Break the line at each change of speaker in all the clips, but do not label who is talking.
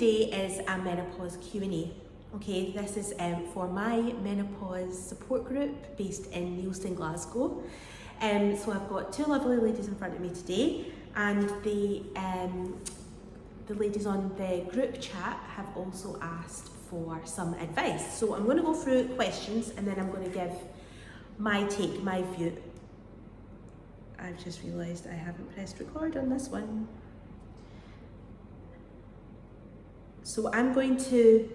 today is a menopause Q&A. Okay, this is for my menopause support group based in Neilston, Glasgow. So I've got two lovely ladies in front of me today, and the ladies on the group chat have also asked for some advice. So I'm going to go through questions and then I'm going to give my take, my view. I've just realised I haven't pressed record on this one. So I'm going to,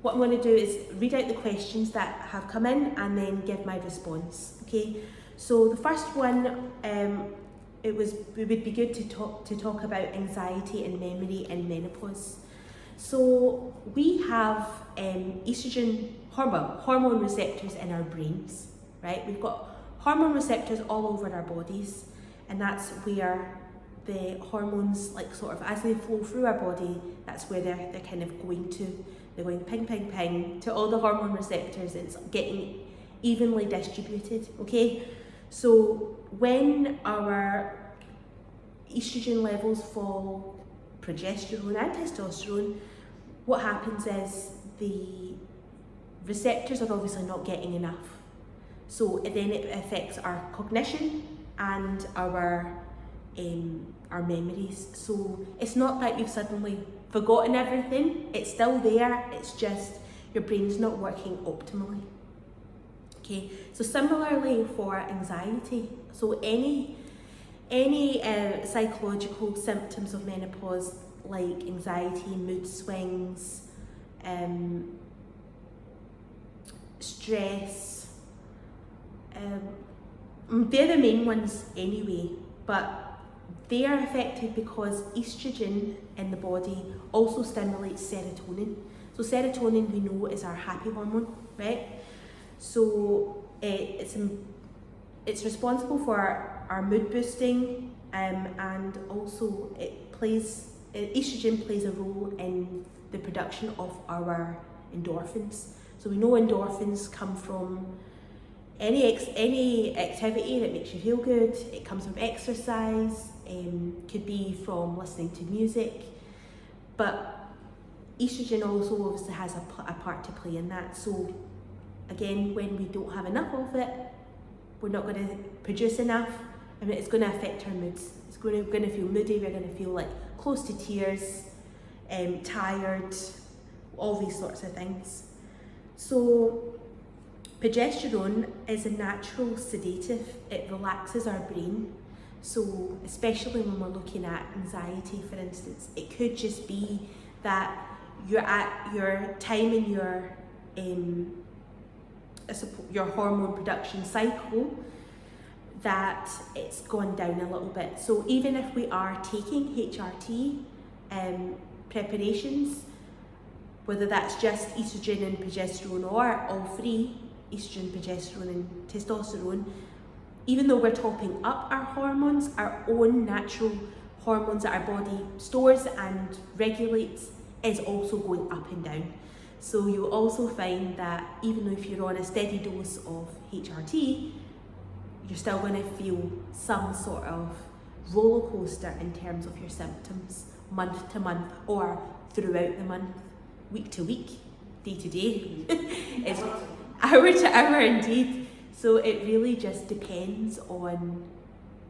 what I'm going to do is read out the questions that have come in and then give my response, okay? So the first one, it would be good to talk about anxiety and memory in menopause. So we have estrogen hormone receptors in our brains, right? We've got hormone receptors all over our bodies, and that's where the hormones, like sort of as they flow through our body, that's where they're kind of going to. They're going ping, ping, ping to all the hormone receptors. It's getting evenly distributed, okay? So when our estrogen levels fall, progesterone and testosterone, what happens is the receptors are obviously not getting enough. So then it affects our cognition and our memories. So it's not that you've suddenly forgotten everything, it's still there, it's just your brain's not working optimally. Okay, so similarly for anxiety, so any psychological symptoms of menopause like anxiety, mood swings, stress, they're the main ones anyway, but they are affected because estrogen in the body also stimulates serotonin. So serotonin, we know, is our happy hormone, right? So it's responsible for our mood boosting, and also estrogen plays a role in the production of our endorphins. So we know endorphins come from any activity that makes you feel good. It comes from exercise, could be from listening to music, but estrogen also obviously has a part to play in that. So again, when we don't have enough of it, we're not going to produce enough, and it's going to affect our moods. It's going to feel moody, we're going to feel like close to tears, tired, all these sorts of things. So progesterone is a natural sedative. It relaxes our brain. So especially when we're looking at anxiety, for instance, it could just be that you're at your time in your hormone production cycle that it's gone down a little bit. So even if we are taking HRT preparations, whether that's just estrogen and progesterone or all three, estrogen, progesterone and testosterone, even though we're topping up our hormones, our own natural hormones that our body stores and regulates is also going up and down. So you'll also find that even though if you're on a steady dose of HRT, you're still going to feel some sort of roller coaster in terms of your symptoms, month to month or throughout the month, week to week, day to day. It's hour to hour indeed. So it really just depends on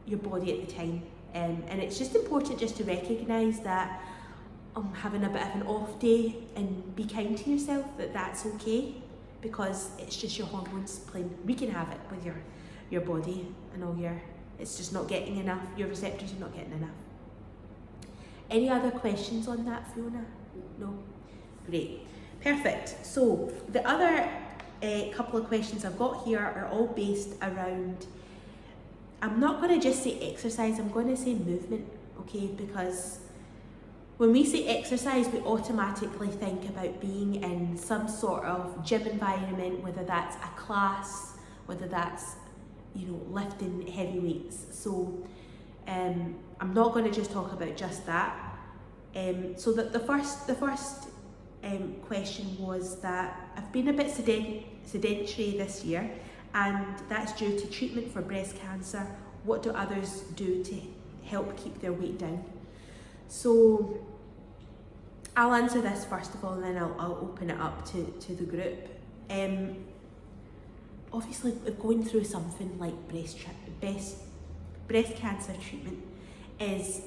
your body at the time. And it's just important just to recognise that having a bit of an off day and be kind to yourself, that's okay, because it's just your hormones playing wreaking havoc with your body and all it's just not getting enough, your receptors are not getting enough. Any other questions on that, Fiona? No? Great. Perfect. So the other couple of questions I've got here are all based around, I'm not going to just say exercise, I'm going to say movement, okay? Because when we say exercise, we automatically think about being in some sort of gym environment, whether that's a class, whether that's, lifting heavy weights. So I'm not going to just talk about just that. So that the first question was that I've been a bit sedentary this year, and that's due to treatment for breast cancer. What do others do to help keep their weight down? So I'll answer this first of all, and then I'll open it up to the group. Obviously, going through something like breast cancer treatment is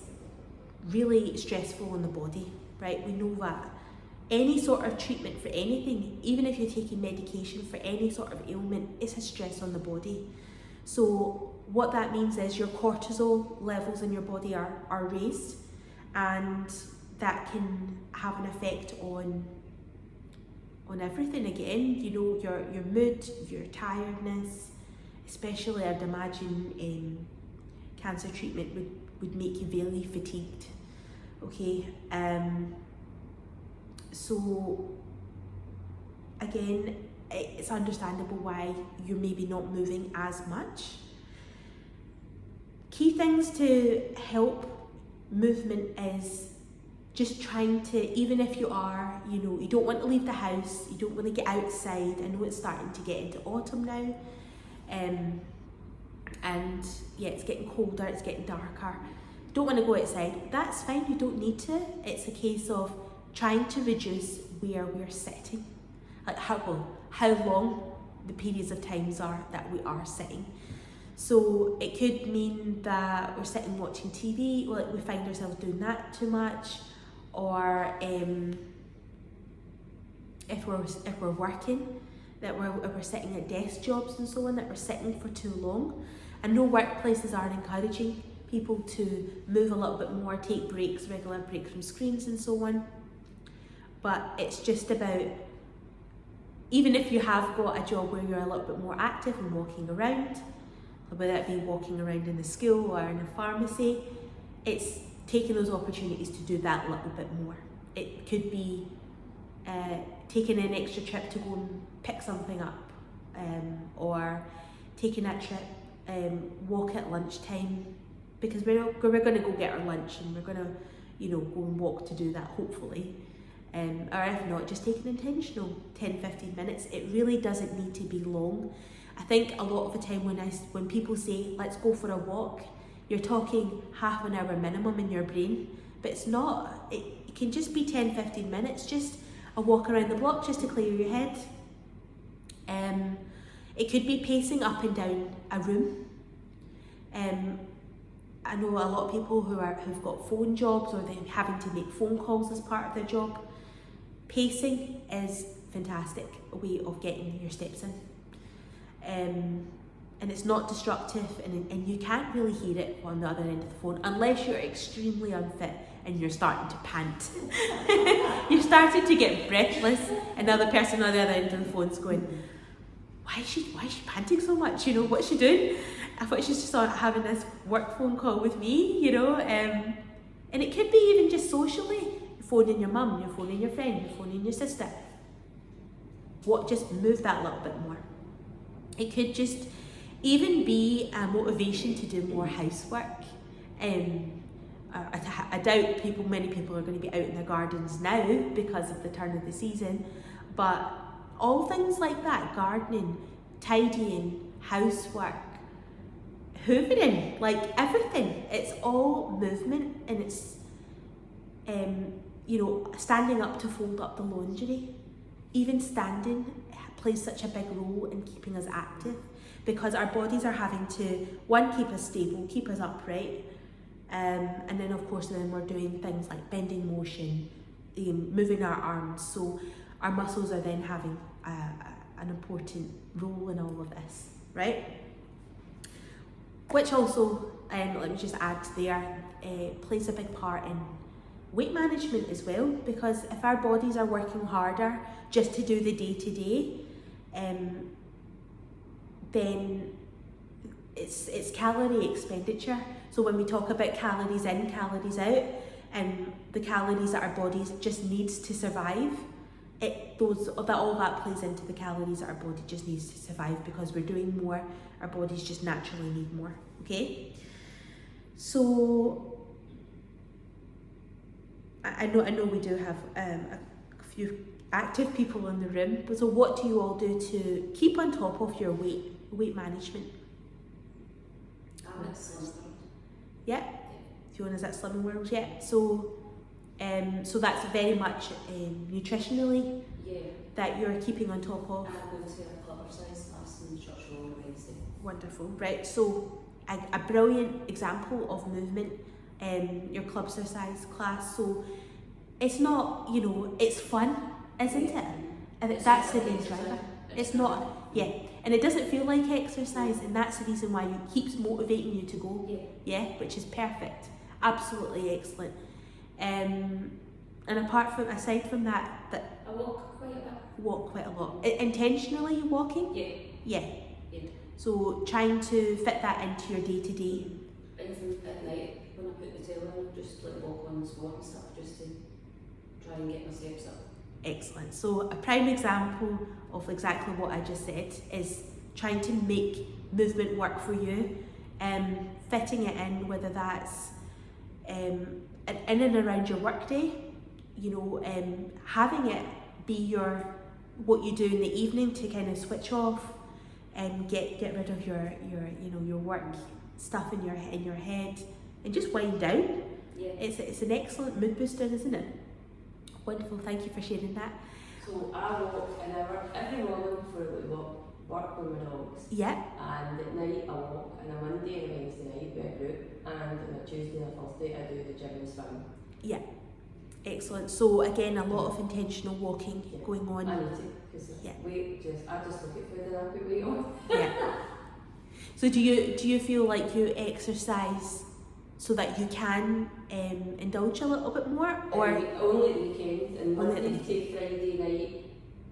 really stressful on the body, right? We know that. Any sort of treatment for anything, even if you're taking medication for any sort of ailment, it's a stress on the body. So what that means is your cortisol levels in your body are raised, and that can have an effect on everything again, you know, your mood, your tiredness, especially I'd imagine cancer treatment would make you very fatigued, okay? So again, it's understandable why you're maybe not moving as much. Key things to help movement is just trying to, even if you are, you know, you don't want to leave the house, you don't want to get outside. I know it's starting to get into autumn now, and yeah, it's getting colder, it's getting darker. Don't want to go outside, that's fine, you don't need to. It's a case of trying to reduce where we're sitting, like how long the periods of times are that we are sitting. So it could mean that we're sitting watching TV, or like we find ourselves doing that too much, or if we're working, that we're sitting at desk jobs and so on, that we're sitting for too long. And no workplaces are encouraging people to move a little bit more, take breaks, regular breaks from screens and so on. But it's just about, even if you have got a job where you're a little bit more active and walking around, whether it be walking around in the school or in a pharmacy, it's taking those opportunities to do that a little bit more. It could be taking an extra trip to go and pick something up, or taking a trip, walk at lunchtime, because we're going to go get our lunch and we're going to, you know, go and walk to do that, hopefully. Or if not, just take an intentional 10-15 minutes. It really doesn't need to be long. I think a lot of the time when people say, let's go for a walk, you're talking half an hour minimum in your brain, but it's not. It can just be 10-15 minutes, just a walk around the block just to clear your head. It could be pacing up and down a room. I know a lot of people who've got phone jobs, or they're having to make phone calls as part of their job. Pacing is fantastic, a way of getting your steps in. And it's not destructive, and you can't really hear it on the other end of the phone unless you're extremely unfit and you're starting to pant. You're starting to get breathless, and the other person on the other end of the phone's going, why is she panting so much? You know, what's she doing? I thought she's just having this work phone call with me, you know. And it could be even just socially. You're phoning your mum, you're phoning your friend, you're phoning your sister. Just move that a little bit more. It could just even be a motivation to do more housework. I doubt many people are going to be out in their gardens now because of the turn of the season, but all things like that, gardening, tidying, housework, hoovering, like everything, it's all movement, and it's you know, standing up to fold up the laundry. Even standing plays such a big role in keeping us active, because our bodies are having to, one, keep us stable, keep us upright, and then of course then we're doing things like bending motion, moving our arms, so our muscles are then having an important role in all of this, right? Which also, let me just add there, plays a big part in weight management as well, because if our bodies are working harder just to do the day-to-day, then it's calorie expenditure. So when we talk about calories in, calories out, and the calories that our bodies just needs to survive, all that plays into the calories that our body just needs to survive, because we're doing more, our bodies just naturally need more, okay? So I know we do have a few active people in the room, but so what do you all do to keep on top of your weight management? Yeah, if you want is that Slimming World, yeah. So So that's very much nutritionally
Yeah.
that you're keeping on top of.
And I'm going to a club exercise class in church on Wednesday.
Wonderful, right? So a brilliant example of movement, your club exercise class. So it's not, you know, it's fun, isn't it? And that's the main driver. It's not, yeah. And it doesn't feel like exercise, and that's the reason why it keeps motivating you to go. Yeah, which is perfect. Absolutely excellent. And aside from that,
I walk quite a bit.
Walk quite a lot. Intentionally walking?
Yeah.
So trying to fit that into your day-to-day.
Even at night, when I put the tail on, just like walk on the spot and stuff, just to try and get my steps up.
Excellent. So a prime example of exactly what I just said is trying to make movement work for you, fitting it in, whether that's in and around your workday, you know, having it be what you do in the evening to kind of switch off and get rid of your work stuff in your head and just wind down.
Yeah.
It's an excellent mood booster, isn't it? Wonderful, thank you for sharing that.
So I walk an hour every morning for a little walk with my dogs.
Yeah.
And at night I walk on a Monday and a Wednesday night with a group, and on a Tuesday and a Thursday I do the gym and swim. Yeah.
Excellent. So again, a lot of intentional walking going on.
I need to, because I just look at food and I put weight on.
Yeah. So do you feel like you exercise so that you can indulge a little bit more, or
only the weekend? And Monday to Friday night,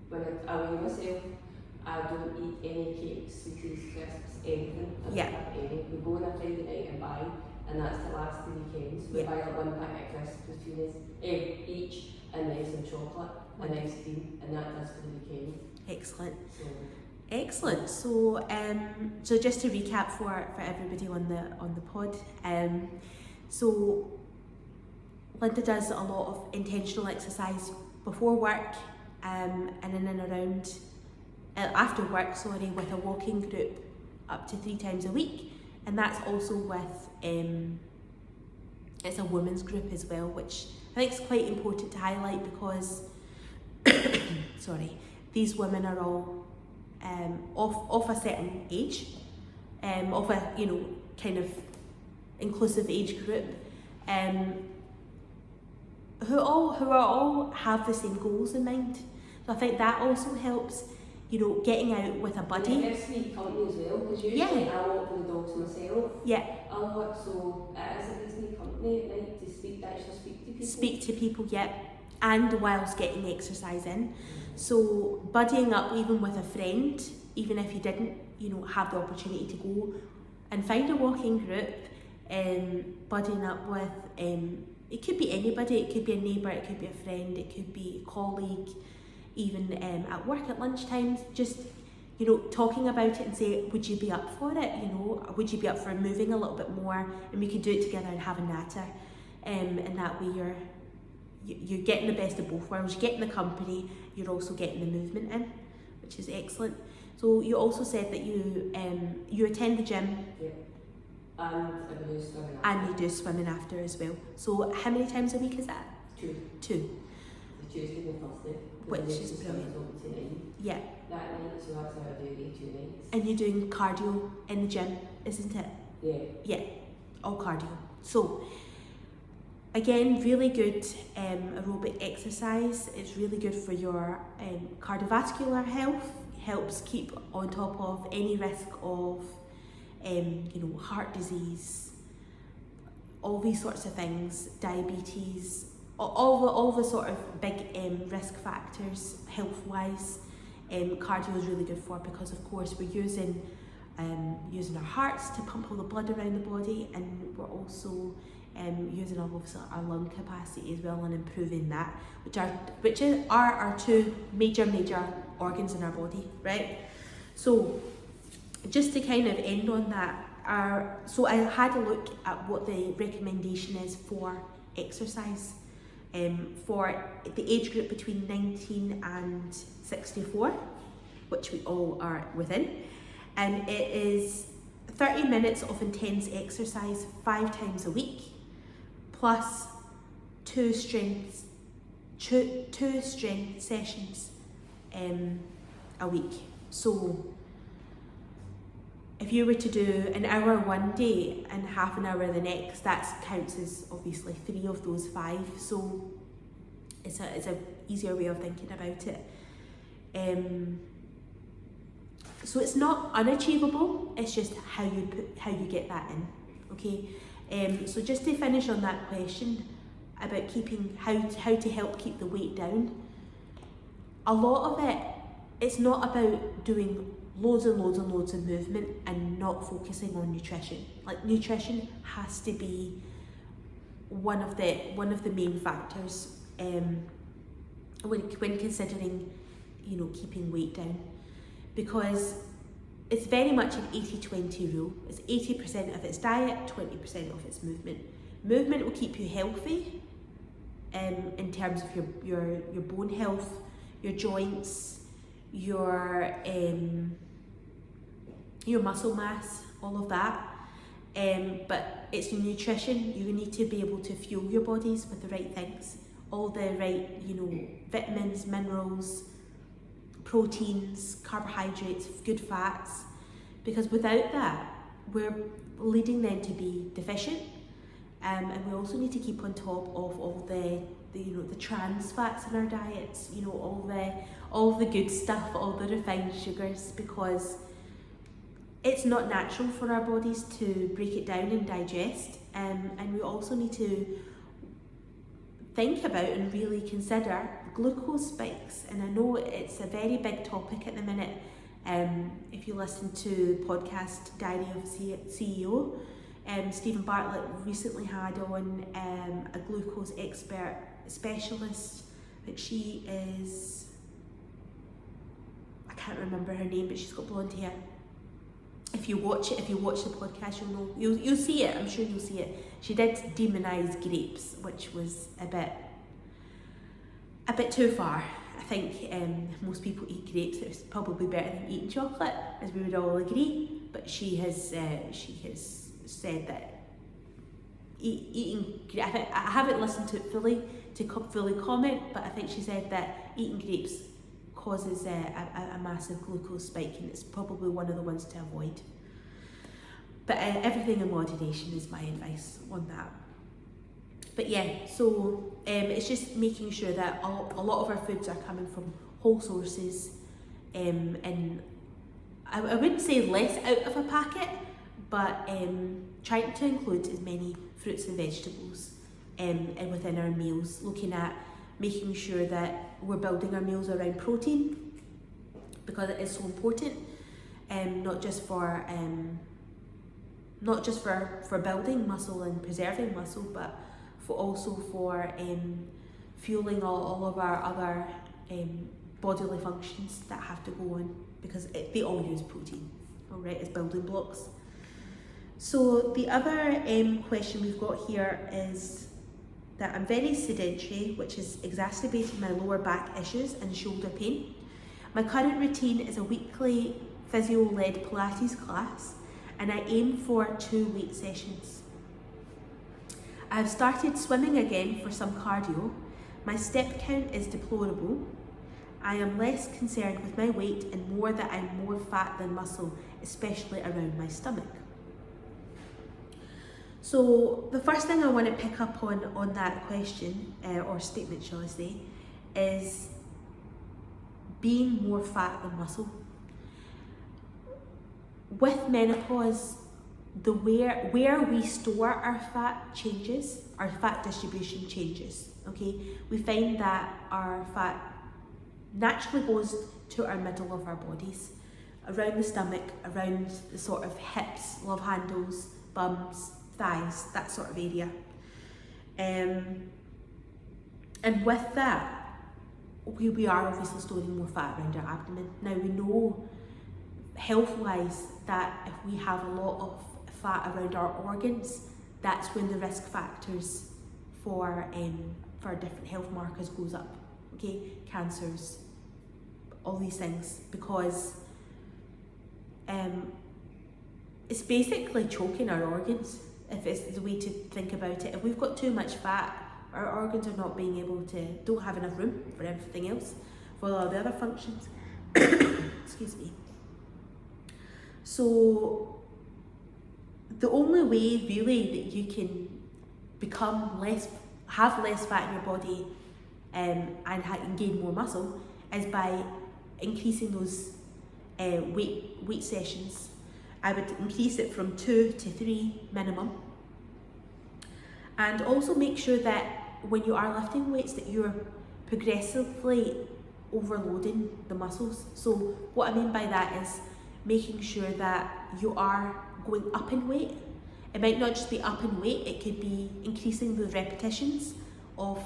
when I weigh myself, I don't eat any cakes, sweeties, crisps, anything. I don't have any. We go on a Friday night and buy, and that's to last the weekends. We buy like one pack of crisps between us each, and then some chocolate and ice cream, and that does for the weekend.
Excellent. Excellent. So, so just to recap for everybody on the pod, so Linda does a lot of intentional exercise before work, and in and around after work. With a walking group up to 3 times a week, and that's also with it's a women's group as well, which I think is quite important to highlight because these women are all of a certain age, of a kind of inclusive age group, who all have the same goals in mind. So I think that also helps, getting out with a buddy.
Yeah, it's neat company as well, because usually I walk with the dogs myself.
Yeah.
A lot, so it is a business company at night to actually speak to people.
Speak to people, yeah, and whilst getting exercise in. So buddying up even with a friend, even if you didn't, have the opportunity to go and find a walking group, buddying up with, it could be anybody, it could be a neighbour, it could be a friend, it could be a colleague, even at work at lunchtimes, just, talking about it and say, would you be up for it, would you be up for moving a little bit more, and we could do it together and have a natter, and that way you're getting the best of both worlds. You're getting the company, you're also getting the movement in, which is excellent. So you also said that you attend the gym.
Yeah. And I do swimming after.
And you do swimming after as well. So how many times a week is that?
2.
2.
The Tuesday and Thursday.
Which is brilliant. Yeah.
That night, so that's how I do the 2 nights.
And you're doing cardio in the gym, isn't it?
Yeah.
Yeah, all cardio. So again, really good aerobic exercise. It's really good for your cardiovascular health. Helps keep on top of any risk of heart disease, all these sorts of things, diabetes, all the sort of big risk factors health wise. Cardio is really good for, because of course we're using our hearts to pump all the blood around the body, and we're also using our lung capacity as well and improving that, which are our 2 major organs in our body, right? So just to kind of end on that, so I had a look at what the recommendation is for exercise for the age group between 19 and 64, which we all are within, and it is 30 minutes of intense exercise 5 times a week, plus two strength sessions a week. So if you were to do an hour one day and half an hour the next, that counts as obviously 3 of those 5. So it's a easier way of thinking about it. So it's not unachievable, it's just how you get that in, okay? So just to finish on that question about keeping how to help keep the weight down, a lot of it's not about doing loads and loads and loads of movement and not focusing on nutrition. Like, nutrition has to be one of the main factors when considering, you know, keeping weight down, because it's very much an 80-20 rule. It's 80% of its diet, 20% of its movement. Movement will keep you healthy in terms of your bone health, your joints, your muscle mass, all of that. But it's your nutrition. You need to be able to fuel your bodies with the right things, all the right, you know, vitamins, minerals, proteins, carbohydrates, good fats, because without that, we're leading them to be deficient. And we also need to keep on top of all the you know, the trans fats in our diets, you know, all the good stuff, all the refined sugars, because it's not natural for our bodies to break it down and digest. And we also need to think about and really consider glucose spikes. And I know it's a very big topic at the minute. If you listen to podcast Diary of a CEO, Stephen Bartlett recently had on a glucose expert specialist. I think she is, I can't remember her name, but she's got blonde hair. If you watch the podcast, you'll know, you'll see it. I'm sure you'll see it. She did demonise grapes, which was a bit too far. I think most people eat grapes. It's probably better than eating chocolate, as we would all agree. But she has said that eating. I haven't listened to it fully to fully comment, but I think she said that eating grapes causes a massive glucose spike, and it's probably one of the ones to avoid. But everything in moderation is my advice on that. But yeah, so it's just making sure that a lot of our foods are coming from whole sources, and I wouldn't say less out of a packet, but trying to include as many fruits and vegetables and within our meals, looking at making sure that we're building our meals around protein, because it is so important, not just for building muscle and preserving muscle, but also for fueling all of our other bodily functions that have to go on, because they all use protein, all right, as building blocks. So the other question we've got here is that I'm very sedentary, which is exacerbating my lower back issues and shoulder pain. My current routine is a weekly physio-led Pilates class, and I aim for 2 weight sessions. I have started swimming again for some cardio. My step count is deplorable. I am less concerned with my weight and more that I'm more fat than muscle, especially around my stomach. So the first thing I want to pick up on that question, or statement shall I say, is being more fat than muscle. With menopause, where we store our fat changes, our fat distribution changes, okay? We find that our fat naturally goes to our middle of our bodies, around the stomach, around the sort of hips, love handles, bums, thighs, that sort of area. And with that, we are obviously storing more fat around our abdomen. Now we know health-wise that if we have a lot of fat around our organs, that's when the risk factors for different health markers goes up, okay? Cancers, all these things, because it's basically choking our organs, if it's the way to think about it. If we've got too much fat Our organs are not being able to, don't have enough room for everything else, for all the other functions. Excuse me. So the only way really that you can have less fat in your body and gain more muscle is by increasing those weight sessions. I would increase it from 2 to 3 minimum. And also make sure that when you are lifting weights that you're progressively overloading the muscles. So what I mean by that is making sure that you are going up in weight. It might not just be up in weight, it could be increasing the repetitions of,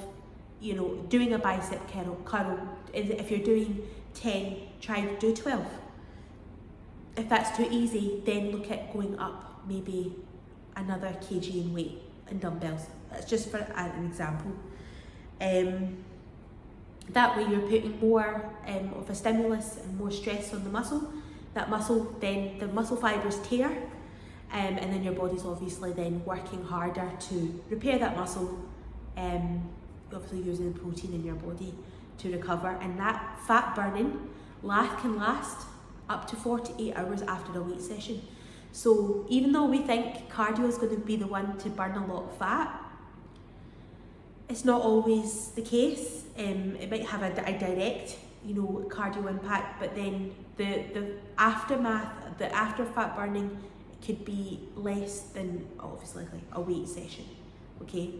doing a bicep curl. If you're doing 10, try to do 12. If that's too easy, then look at going up maybe another kg in weight and dumbbells. That's just for an example. That way you're putting more of a stimulus and more stress on the muscle. That muscle, then the muscle fibres tear, and then your body's obviously then working harder to repair that muscle, obviously using the protein in your body to recover. And that fat burning can last up to 48 hours after a weight session. So even though we think cardio is going to be the one to burn a lot of fat, it's not always the case. It might have a direct, cardio impact, but then the aftermath, the after fat burning, could be less than obviously like a weight session. Okay.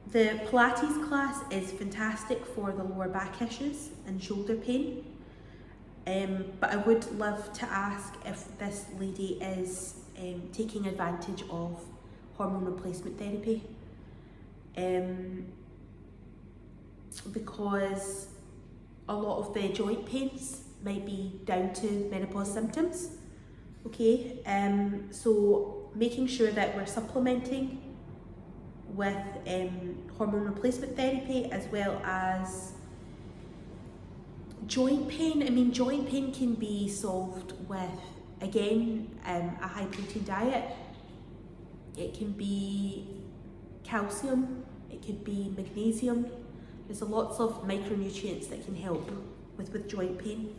The Pilates class is fantastic for the lower back issues and shoulder pain. But I would love to ask if this lady is taking advantage of hormone replacement therapy. Because a lot of the joint pains might be down to menopause symptoms. Okay, so making sure that we're supplementing with hormone replacement therapy as well as joint pain. I mean, joint pain can be solved with, again, a high protein diet. It can be calcium, it could be magnesium. There's lots of micronutrients that can help with joint pain.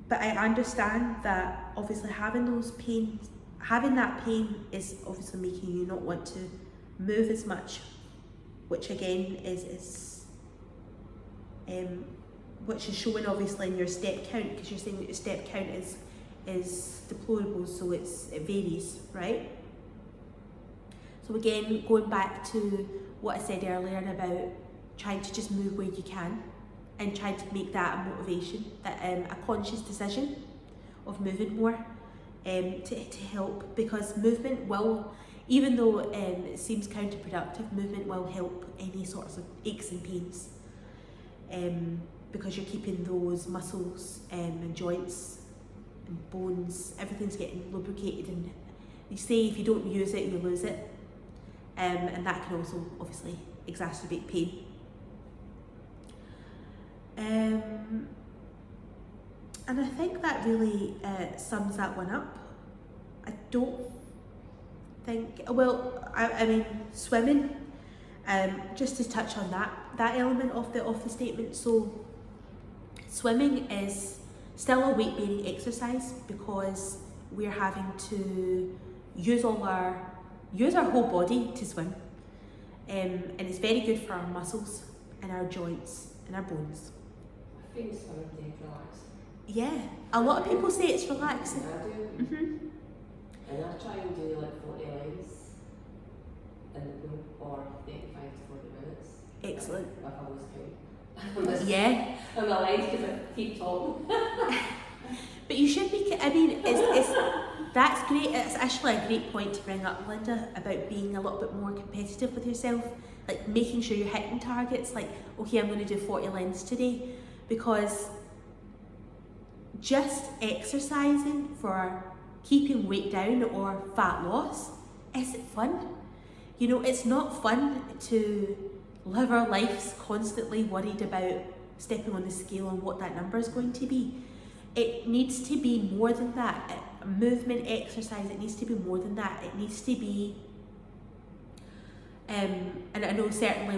But I understand that obviously having that pain is obviously making you not want to move as much, which again is which is showing obviously in your step count, because you're saying that your step count is deplorable, so it varies, right? So again, going back to what I said earlier about trying to just move where you can and trying to make that a motivation, that a conscious decision of moving more to help, because movement will, even though it seems counterproductive, movement will help any sorts of aches and pains, because you're keeping those muscles and joints and bones, everything's getting lubricated, and you say if you don't use it, you lose it. And that can also obviously exacerbate pain. And I think that really sums that one up. I don't think, well, I mean, swimming, just to touch on that element of the statement. So swimming is still a weight-bearing exercise because we're having to use our whole body to swim, and it's very good for our muscles and our joints and our bones.
I think swimming is relaxing.
Yeah, a lot of people say it's relaxing.
I do.
Mm-hmm.
And I try and do like 40 lines in the pool, or 35 to 40 minutes.
Excellent.
If I was count.
Yeah.
And the lines because I keep talking.
But you should be, I mean, it's that's great. It's actually a great point to bring up, Linda, about being a little bit more competitive with yourself, like making sure you're hitting targets, like, okay, I'm going to do 40 lines today, because just exercising for keeping weight down or fat loss isn't fun. It's not fun to live our lives constantly worried about stepping on the scale and what that number is going to be. it needs to be more than that. Movement, exercise, it needs to be more than that. It needs to be, and I know certainly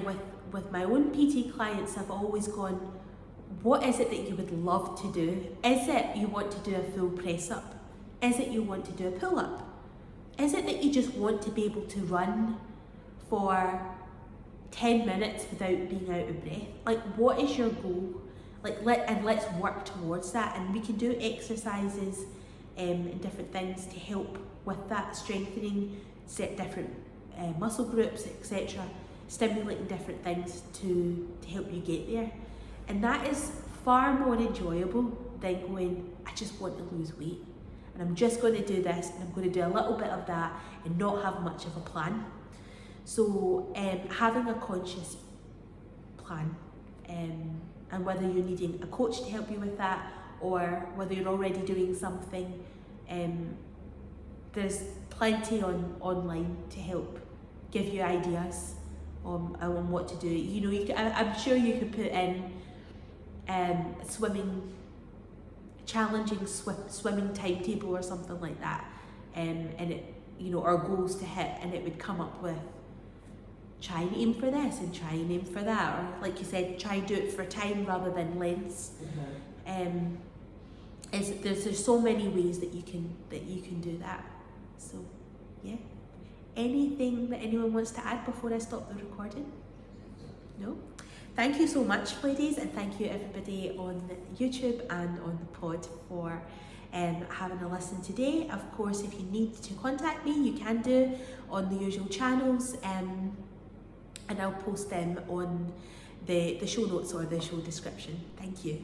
with my own PT clients, I've always gone, what is it that you would love to do? Is it you want to do a full press up? Is it you want to do a pull up? Is it that you just want to be able to run for 10 minutes without being out of breath? Like, what is your goal? Like, let's work towards that, and we can do exercises and different things to help with that, strengthening set different muscle groups, etc., stimulating different things to help you get there. And that is far more enjoyable than going, I just want to lose weight and I'm just going to do this and I'm going to do a little bit of that and not have much of a plan. So having a conscious plan, and whether you're needing a coach to help you with that or whether you're already doing something, there's plenty online to help give you ideas on what to do. You know, I'm sure you could put in swimming, challenging swimming timetable or something like that, and it, you know, or goals to hit, and it would come up with try and aim for this and try and aim for that, or like you said, try and do it for time rather than lengths. There's so many ways that you can do that. So yeah, anything that anyone wants to add before I stop the recording? No? Thank you so much, ladies, and thank you everybody on YouTube and on the pod for having a listen today. Of course, if you need to contact me, you can do on the usual channels, and I'll post them on the show notes or the show description. Thank you.